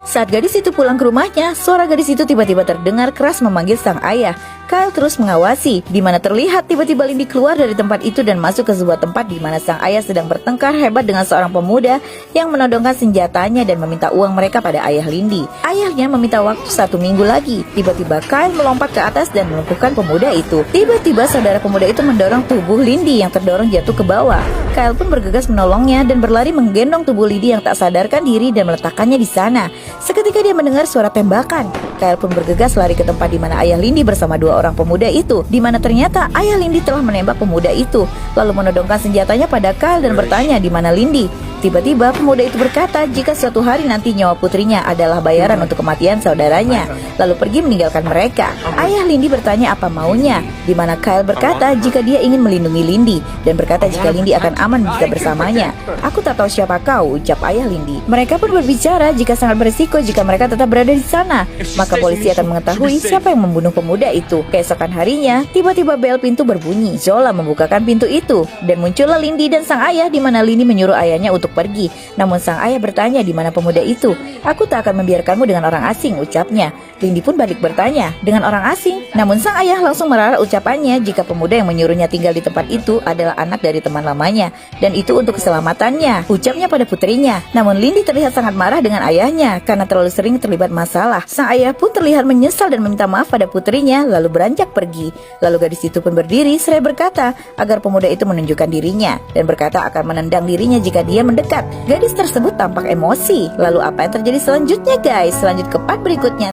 Saat gadis itu pulang ke rumahnya, suara gadis itu tiba-tiba terdengar keras memanggil sang ayah. Kyle terus mengawasi, di mana terlihat tiba-tiba Lindy keluar dari tempat itu dan masuk ke sebuah tempat di mana sang ayah sedang bertengkar hebat dengan seorang pemuda yang menodongkan senjatanya dan meminta uang mereka pada ayah Lindy. Ayahnya meminta waktu 1 minggu lagi. Tiba-tiba Kyle melompat ke atas dan melumpuhkan pemuda itu. Tiba-tiba saudara pemuda itu mendorong tubuh Lindy yang terdorong jatuh ke bawah. Kyle pun bergegas menolongnya dan berlari menggendong tubuh Lindy yang tak sadarkan diri dan meletakkannya di sana. Seketika dia mendengar suara tembakan. Kyle pun bergegas lari ke tempat di mana ayah Lindy bersama 2 orang pemuda itu, di mana ternyata ayah Lindy telah menembak pemuda itu, lalu menodongkan senjatanya pada Kyle dan bertanya di mana Lindy. Tiba-tiba pemuda itu berkata jika suatu hari nanti nyawa putrinya adalah bayaran untuk kematian saudaranya, lalu pergi meninggalkan mereka. Ayah Lindy bertanya apa maunya, di mana Kyle berkata jika dia ingin melindungi Lindy dan berkata jika Lindy akan aman jika bersamanya. Aku tak tahu siapa kau, ucap ayah Lindy. Mereka pun berbicara jika sangat berisiko jika mereka tetap berada di sana, maka polisi akan mengetahui siapa yang membunuh pemuda itu. Keesokan harinya, tiba-tiba bel pintu berbunyi. Zola membukakan pintu itu dan muncullah Lindy dan sang ayah, di mana Lindy menyuruh ayahnya untuk pergi. Namun sang ayah bertanya di mana pemuda itu. Aku tak akan membiarkanmu dengan orang asing, ucapnya. Lindy pun balik bertanya, dengan orang asing? Namun sang ayah langsung merara ucapannya jika pemuda yang menyuruhnya tinggal di tempat itu adalah anak dari teman lamanya, dan itu untuk keselamatannya, ucapnya pada putrinya. Namun Lindy terlihat sangat marah dengan ayahnya karena terlalu sering terlibat masalah. Sang ayah pun terlihat menyesal dan meminta maaf pada putrinya, lalu beranjak pergi. Lalu gadis itu pun berdiri seraya berkata agar pemuda itu menunjukkan dirinya, dan berkata akan menendang dirinya jika dia mendekat. Gadis tersebut tampak emosi. Lalu apa yang terjadi selanjutnya guys? Lanjut ke part berikutnya.